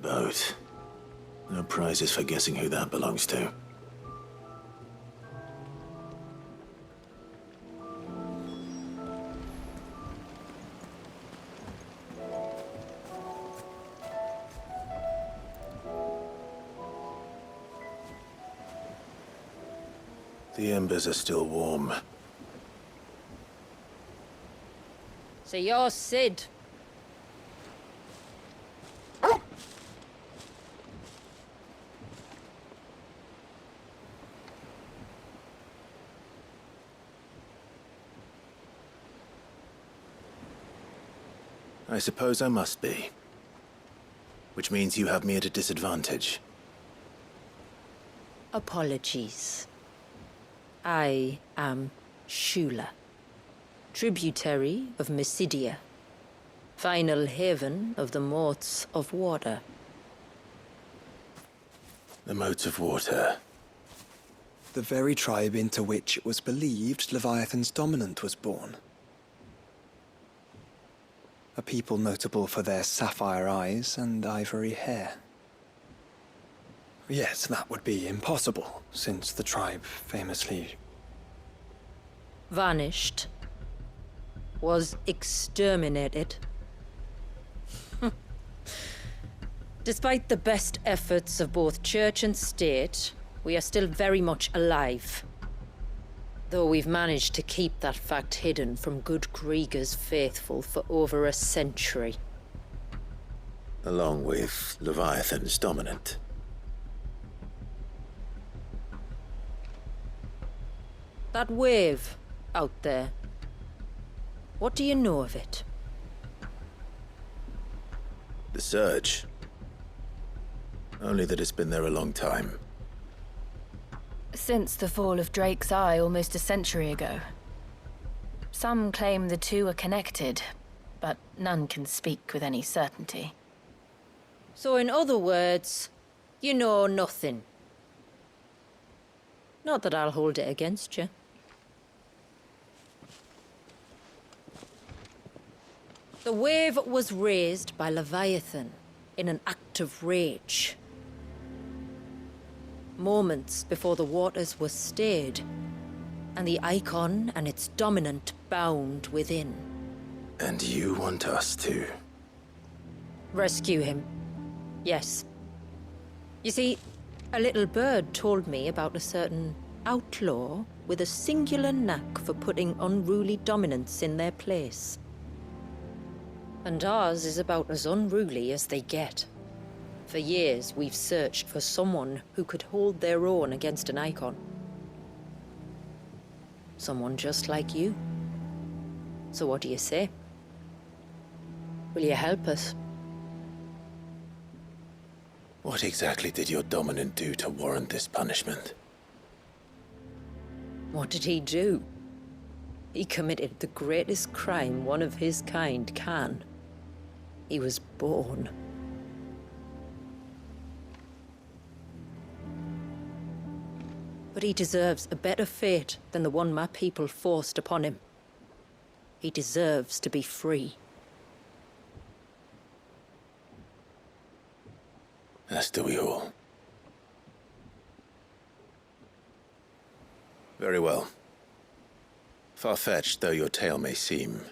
boat. No prizes for guessing who that belongs to. The embers are still warm. So you're Sid. I suppose I must be. Which means you have me at a disadvantage. Apologies. I am Shula, tributary of Mysidia, final haven of the Moats of Water. The Moats of Water. The very tribe into which it was believed Leviathan's dominant was born. A people notable for their sapphire eyes and ivory hair. Yes, that would be impossible, since the tribe famously... Vanished. Was exterminated. Despite the best efforts of both church and state, we are still very much alive. Though we've managed to keep that fact hidden from good Kriegers faithful for over a century. Along with Leviathan's dominant. That wave out there. What do you know of it? The surge. Only that it's been there a long time. Since the fall of Drake's Eye almost a century ago. Some claim the two are connected, but none can speak with any certainty. So in other words, you know nothing. Not that I'll hold it against you. The wave was raised by Leviathan in an act of rage. Moments before the waters were stayed, and the icon and its dominant bound within. And you want us to? Rescue him. Yes. You see, a little bird told me about a certain outlaw with a singular knack for putting unruly dominants in their place. And ours is about as unruly as they get. For years, we've searched for someone who could hold their own against an icon. Someone just like you. So what do you say? Will you help us? What exactly did your dominant do to warrant this punishment? What did he do? He committed the greatest crime one of his kind can. He was born. But he deserves a better fate than the one my people forced upon him. He deserves to be free. As do we all. Very well. Far-fetched though your tale may seem,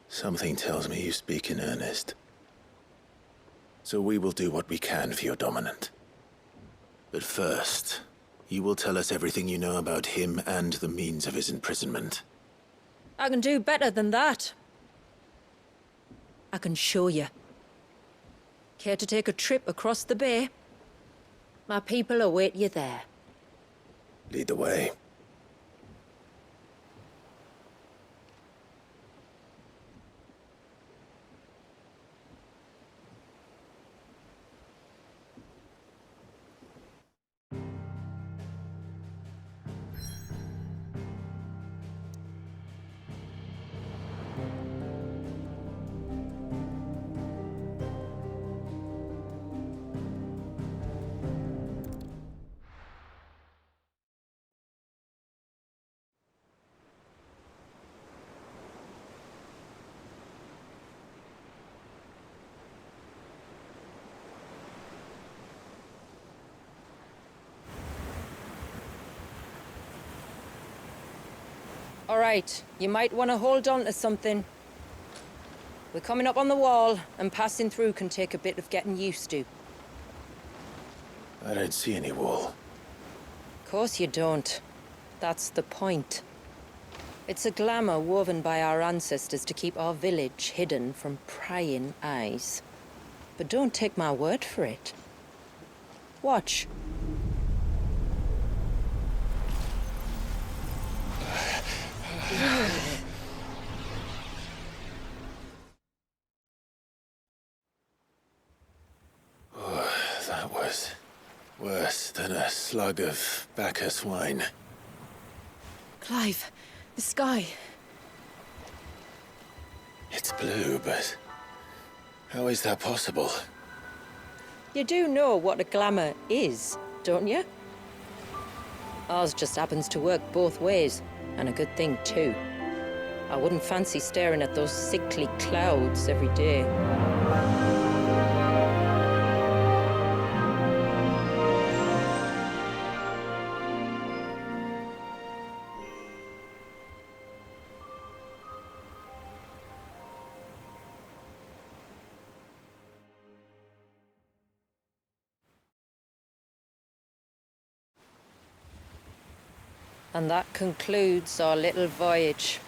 something tells me you speak in earnest. So we will do what we can for your dominant. But first, you will tell us everything you know about him and the means of his imprisonment. I can do better than that. I can show you. Care to take a trip across the bay? My people await you there. Lead the way. All right, you might want to hold on to something. We're coming up on the wall, and passing through can take a bit of getting used to. I don't see any wall. Of course you don't. That's the point. It's a glamour woven by our ancestors to keep our village hidden from prying eyes. But don't take my word for it. Watch. That was worse than a slug of Bacchus wine. Clive, the sky. It's blue, but how is that possible? You do know what a glamour is, don't you? Ours just happens to work both ways, and a good thing too. I wouldn't fancy staring at those sickly clouds every day. And that concludes our little voyage.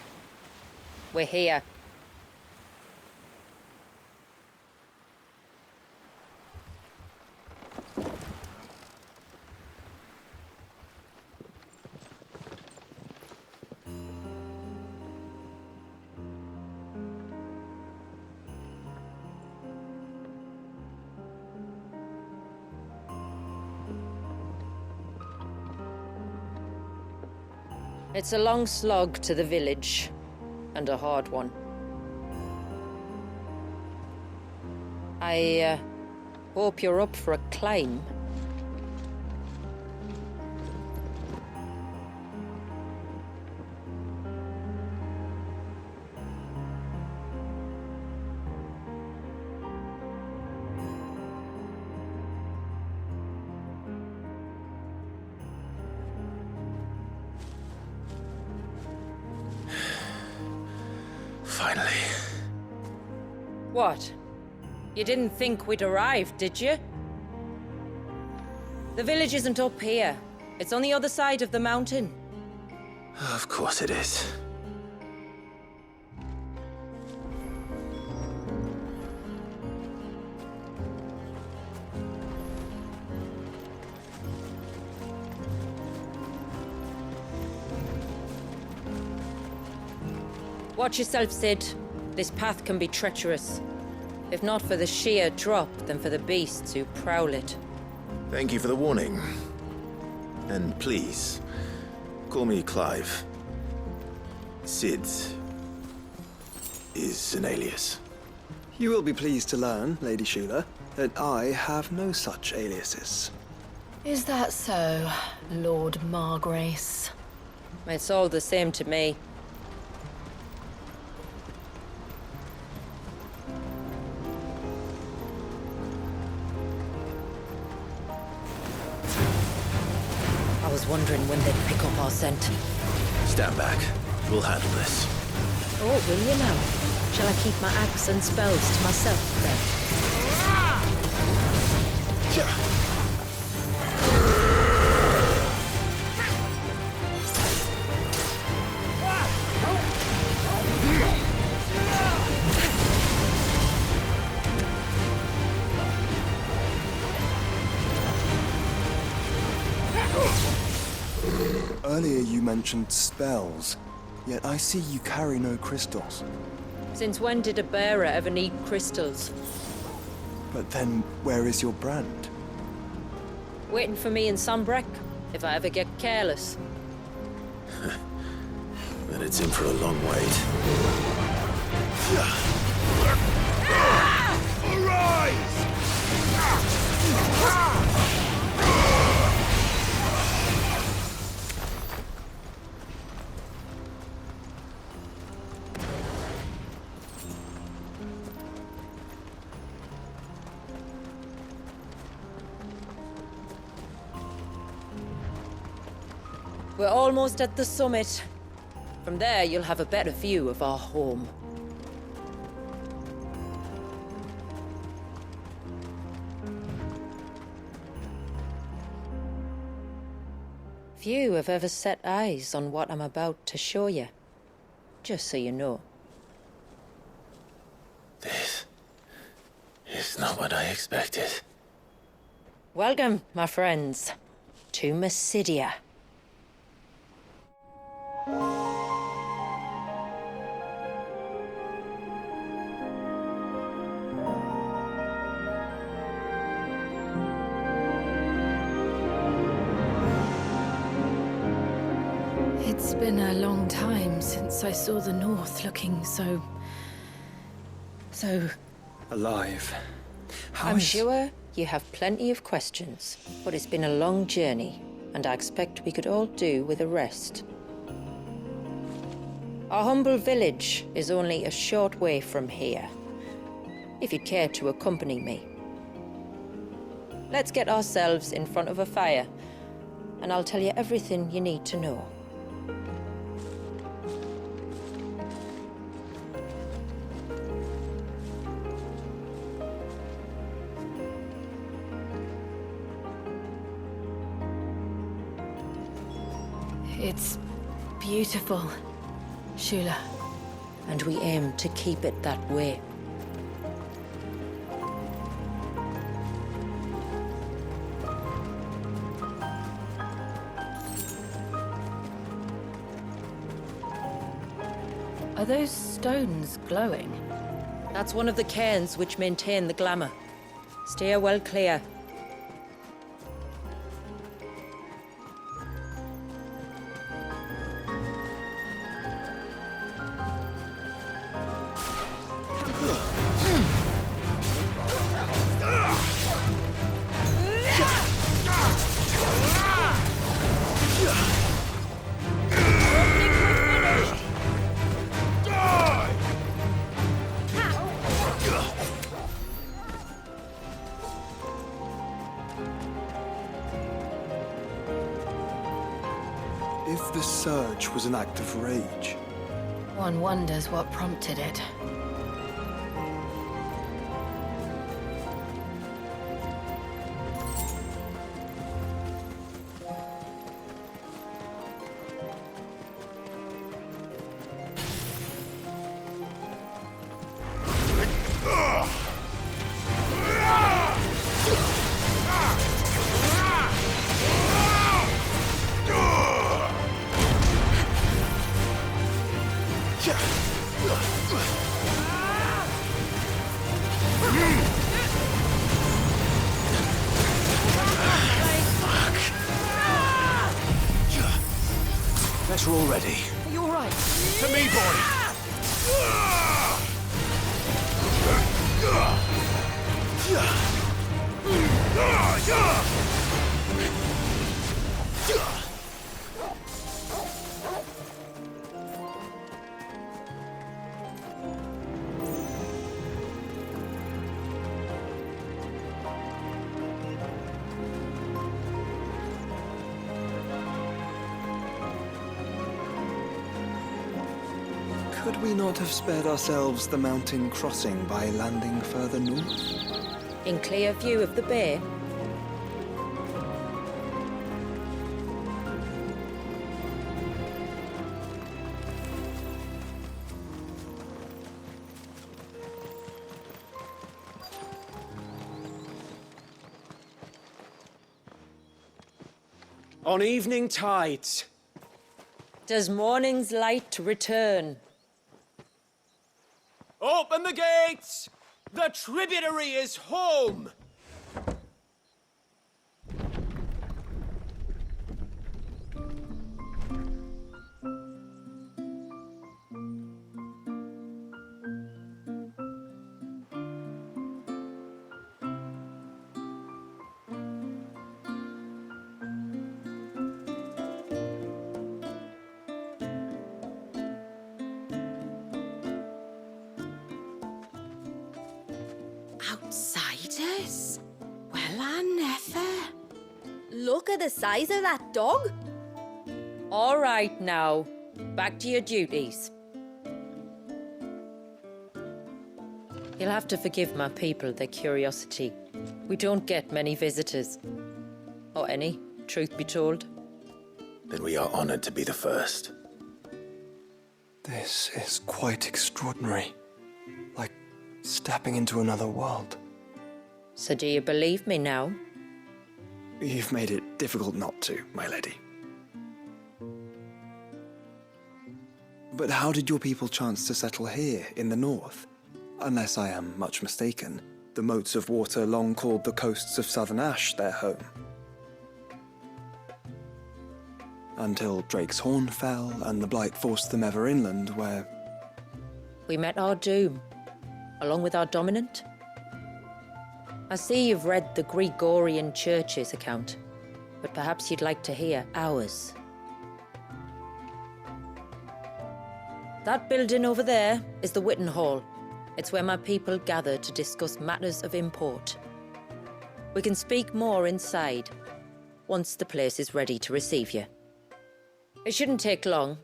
We're here. It's a long slog to the village, and a hard one. I hope you're up for a climb. Finally. What? You didn't think we'd arrived, did you? The village isn't up here. It's on the other side of the mountain. Of course it is. Watch yourself, Sid. This path can be treacherous. If not for the sheer drop, then for the beasts who prowl it. Thank you for the warning. And please, call me Clive. Sid is an alias. You will be pleased to learn, Lady Shula, that I have no such aliases. Is that so, Lord Margrace? It's all the same to me. I was wondering when they'd pick up our scent. Stand back. We'll handle this. Oh, will you now? Shall I keep my axe and spells to myself, then? Earlier you mentioned spells, yet I see you carry no crystals. Since when did a bearer ever need crystals? But then, where is your brand? Waiting for me in Sunbreck, if I ever get careless. Then it's in for a long wait. We're almost at the summit. From there, you'll have a better view of our home. Few have ever set eyes on what I'm about to show you. Just so you know. This is not what I expected. Welcome, my friends, to Mysidia. It's been a long time since I saw the North looking so Alive. How I'm is- sure you have plenty of questions, but it's been a long journey, and I expect we could all do with a rest. Our humble village is only a short way from here, if you'd care to accompany me. Let's get ourselves in front of a fire, and I'll tell you everything you need to know. It's beautiful, Shula. And we aim to keep it that way. Are those stones glowing? That's one of the cairns which maintain the glamour. Steer well clear. If the surge was an act of rage, One wonders what prompted it. Guess we're all ready. Are you all right? To me, boy! could we not have spared ourselves the mountain crossing by landing further north? In clear view of the bay, On evening tides. does morning's light return? Open the gates! The tributary is home! Outsiders? Well, I never. Look at the size of that dog. All right now, back to your duties. You'll have to forgive my people their curiosity. We don't get many visitors. Or any, truth be told. Then we are honored to be the first. This is quite extraordinary. Like stepping into another world. So do you believe me now? You've made it difficult not to, my lady. But how did your people chance to settle here in the north? Unless I am much mistaken, the moats of water long called the coasts of southern Ash their home. Until Drake's Horn fell and the Blight forced them ever inland, where... We met our doom, along with our dominant. I see you've read the Gregorian Church's account, but perhaps you'd like to hear ours. That building over there is the Witten Hall. It's where my people gather to discuss matters of import. We can speak more inside, once the place is ready to receive you. It shouldn't take long,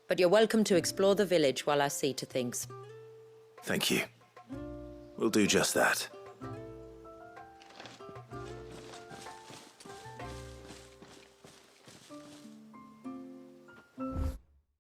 but you're welcome to explore the village while I see to things. Thank you. We'll do just that.